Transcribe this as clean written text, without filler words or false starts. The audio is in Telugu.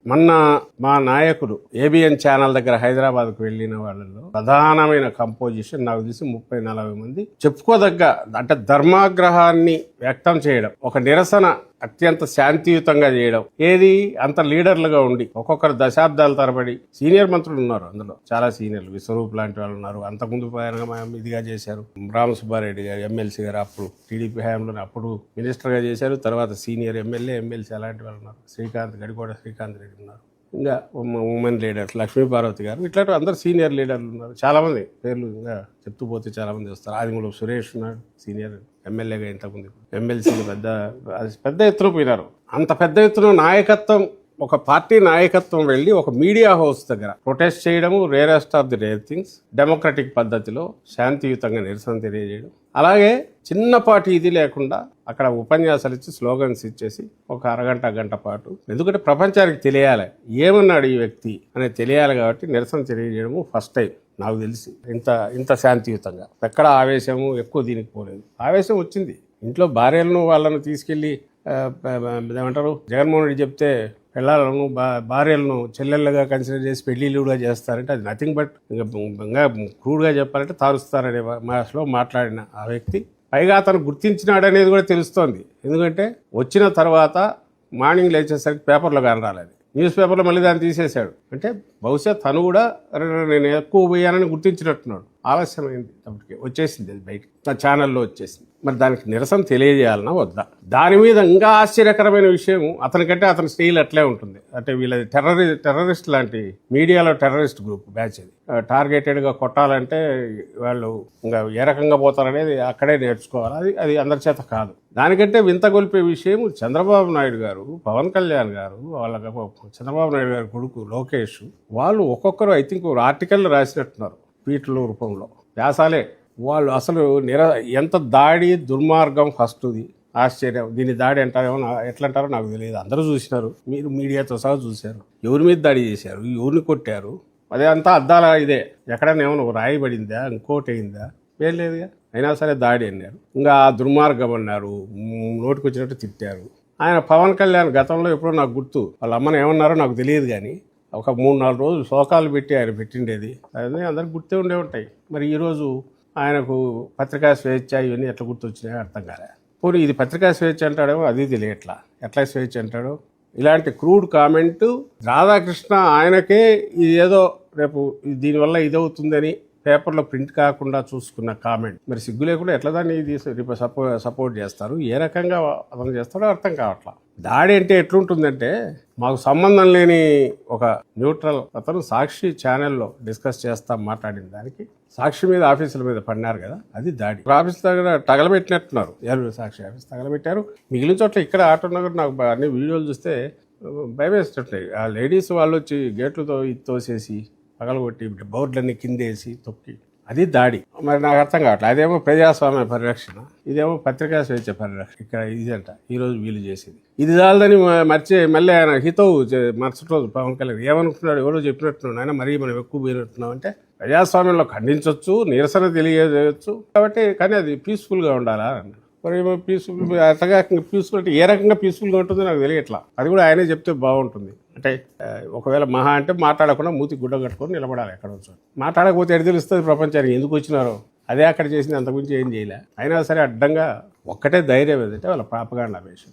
మొన్న మా నాయకుడు ఏబిఎన్ ఛానల్ దగ్గర హైదరాబాద్కు వెళ్ళిన వాళ్ళలో ప్రధానమైన కంపోజిషన్ నాకు తెలిసి 30-40 మంది చెప్పుకోదగ్గ అంటే ధర్మాగ్రహాన్ని వ్యక్తం చేయడం, ఒక నిరసన అత్యంత శాంతియుతంగా చేయడం, ఏది అంత లీడర్లుగా ఉండి ఒక్కొక్కరు దశాబ్దాల తరబడి సీనియర్ మంత్రులు ఉన్నారు, అందులో చాలా సీనియర్లు విశ్వరూప్ లాంటి వాళ్ళు ఉన్నారు. అంతకుముందు ఇదిగా చేశారు రామసుబ్బారెడ్డి గారు, ఎమ్మెల్సీ గారు, అప్పుడు టీడీపీ హయాంలో అప్పుడు మినిస్టర్గా చేశారు. తర్వాత సీనియర్ ఎమ్మెల్సీ అలాంటి వాళ్ళు ఉన్నారు. గడికోట శ్రీకాంత్ రెడ్డి ఉన్నారు. ఇంకా ఉమెన్ లీడర్స్ లక్ష్మీ పార్వతి గారు, ఇట్లాంటి అందరు సీనియర్ లీడర్లు ఉన్నారు. చాలామంది పేర్లు ఇంకా చెప్తూ పోతే చాలామంది వస్తారు. ఆదిమూలపు సురేష్ ఉన్నాడు, సీనియర్ ఎమ్మెల్యేగా ఇంతకుముందు, ఎమ్మెల్సీలు పెద్ద ఎత్తున పోయినారు. అంత పెద్ద ఎత్తున నాయకత్వం, ఒక పార్టీ నాయకత్వం వెళ్ళి ఒక మీడియా హౌస్ దగ్గర ప్రొటెస్ట్ చేయడము rarest of the rare things. Democratic పద్ధతిలో శాంతియుతంగా నిరసన తెలియజేయడం, అలాగే చిన్నపాటి ఇది లేకుండా అక్కడ ఉపన్యాసాలు ఇచ్చి స్లోగన్స్ ఇచ్చేసి ఒక గంట పాటు, ఎందుకంటే ప్రపంచానికి తెలియాలి ఏమన్నాడు ఈ వ్యక్తి అనేది తెలియాలి కాబట్టి నిరసన తెలియజేయడము ఫస్ట్ టైం నాకు తెలిసి ఇంత శాంతియుతంగా. ఎక్కడ ఆవేశము ఎక్కువ దీనికి పోలేదు. ఆవేశం వచ్చింది ఇంట్లో భార్యలను వాళ్ళను తీసుకెళ్లి ఏమంటారు, జగన్మోహన్ రెడ్డి చెప్తే పిల్లలను భార్యలను చెల్లెళ్ళగా కన్సిడర్ చేసి పెళ్లిళ్ళు కూడా చేస్తారంటే అది నథింగ్ బట్ ఇంకా క్రూడ్గా చెప్పాలంటే తారుస్తారనే మాటలో మాట్లాడిన ఆ వ్యక్తి పైగా అతను గుర్తించినాడనేది కూడా తెలుస్తోంది. ఎందుకంటే వచ్చిన తర్వాత మార్నింగ్ లేచేసరికి పేపర్లో కనరాలేదు, న్యూస్ పేపర్లో మళ్ళీ దాన్ని తీసేశాడు. అంటే బహుశా తను కూడా నేను ఎక్కువ పోయానని గుర్తించినట్టున్నాడు. ఆలస్యమైంది, అప్పటికి వచ్చేసింది అది బయట, నా ఛానల్లో వచ్చేసింది. మరి దానికి నిరసన తెలియజేయాలన్నా వద్దా? దాని మీద ఇంకా ఆశ్చర్యకరమైన విషయం, అతనికంటే అతని స్టైల్ అట్లే ఉంటుంది. అంటే వీళ్ళది టెర్రరిస్ట్ లాంటి మీడియాలో టెర్రరిస్ట్ గ్రూప్ బ్యాచ్ అది. టార్గెటెడ్గా కొట్టాలంటే వాళ్ళు ఇంకా ఏ రకంగా పోతారనేది అక్కడే నేర్చుకోవాలి. అది అందరి చేత కాదు. దానికంటే వింతగొల్పే విషయం, చంద్రబాబు నాయుడు గారు, పవన్ కళ్యాణ్ గారు, వాళ్ళ చంద్రబాబు నాయుడు గారి కొడుకు లోకేష్, వాళ్ళు ఒక్కొక్కరు ఐ థింక్ ఆర్టికల్ రాసినట్టున్నారు ట్వీట్ల రూపంలో, వ్యాసాలే. వాళ్ళు అసలు ఎంత దాడి దుర్మార్గం ఫస్ట్ది. ఆశ్చర్యం. దీని దాడి అంటారేమో, ఎట్లా అంటారో నాకు తెలియదు. అందరూ చూసినారు, మీరు మీడియాతో సహా చూశారు. ఎవరి మీద దాడి చేశారు, ఎవరిని కొట్టారు, అదే అంతా అద్దాల ఇదే. ఎక్కడైనా ఏమన్నా రాయి పడిందా, ఇంకోటి అయిందా, ఏం లేదుగా. అయినా సరే దాడి అన్నారు, ఇంకా దుర్మార్గం అన్నారు, నోటికి వచ్చినట్టు తిట్టారు. ఆయన పవన్ కళ్యాణ్ గతంలో ఎప్పుడో నాకు గుర్తు, వాళ్ళ అమ్మని ఏమన్నారో నాకు తెలియదు కానీ ఒక 3-4 రోజులు శోకాలు పెట్టి ఆయన పెట్టిండేది. అదే అందరికి గుర్తే ఉండే ఉంటాయి. మరి ఈరోజు ఆయనకు పత్రికా స్వేచ్ఛ ఇవన్నీ ఎట్లా గుర్తొచ్చినాయో అర్థం కాలే. పోనీ ఇది పత్రికా స్వేచ్ఛ అంటాడేమో అది తెలియట్లా, ఎట్లా స్వేచ్ఛ అంటాడో. ఇలాంటి క్రూడ్ కామెంట్ రాధాకృష్ణ ఆయనకే ఇదేదో రేపు దీనివల్ల ఇదవుతుందని పేపర్లో ప్రింట్ కాకుండా చూసుకున్న కామెంట్. మరి సిగ్గు లేకుండా ఎట్లా దాన్ని ఇది సపోర్ట్ చేస్తారు, ఏ రకంగా అతను చేస్తాడో అర్థం కావట్లా. దాడి అంటే ఎట్లుంటుందంటే, మాకు సంబంధం లేని ఒక న్యూట్రల్ అతను సాక్షి ఛానల్లో డిస్కస్ చేస్తా మాట్లాడిన దానికి సాక్షి మీద ఆఫీసుల మీద పడినారు కదా, అది దాడి. ఆఫీస్ దగ్గర తగలబెట్టినట్టున్నారు, సాక్షి ఆఫీస్ తగలబెట్టారు. మిగిలిన చోట్ల ఇక్కడ ఆటో నగర్ నాకు అన్ని వీడియోలు చూస్తే భయం వేస్తుంటాయి. ఆ లేడీస్ వాళ్ళు వచ్చి గేట్లతో తోసేసి పగలగొట్టి బోర్డులన్నీ కిందేసి తొక్కి, అది దాడి. మరి నాకు అర్థం కావట్లేదు. అదేమో ప్రజాస్వామ్య పరిరక్షణ, ఇదేమో పత్రికా స్వేచ్ఛ పరిరక్షణ. ఇక్కడ ఇదంట ఈరోజు వీలు చేసేది. ఇది చాలని మళ్ళీ ఆయన హితవు మరుసటి రోజు పవన్ కళ్యాణ్ ఏమనుకుంటున్నాడు, ఎవరో చెప్పినట్టున్నాడు ఆయన, మరీ మనం ఎక్కువ పోయినట్టున్నాం అంటే ప్రజాస్వామ్యంలో ఖండించవచ్చు, నిరసన తెలియజేయవచ్చు కాబట్టి, కానీ అది పీస్ఫుల్గా ఉండాలా అన్నాడు. మరి పీస్ఫుల్ అట్లాగా పీస్ఫుల్ అంటే ఏ రకంగా పీస్ఫుల్గా ఉంటుందో నాకు తెలియట్లా. అది కూడా ఆయనే చెప్తే బాగుంటుంది. అంటే ఒకవేళ మహా అంటే మాట్లాడకుండా మూతి గుడ్డ కట్టుకొని నిలబడాలి ఎక్కడ వచ్చి. మాట్లాడకపోతే ఎడ తెలుస్తుంది ప్రపంచానికి ఎందుకు వచ్చినారో. అదే అక్కడ చేసింది, అంతకుమించి ఏం చేయలే. అయినా సరే అడ్డంగా ఒక్కటే ధైర్యం ఏదంటే వాళ్ళ ప్రాపగాండా వేషం.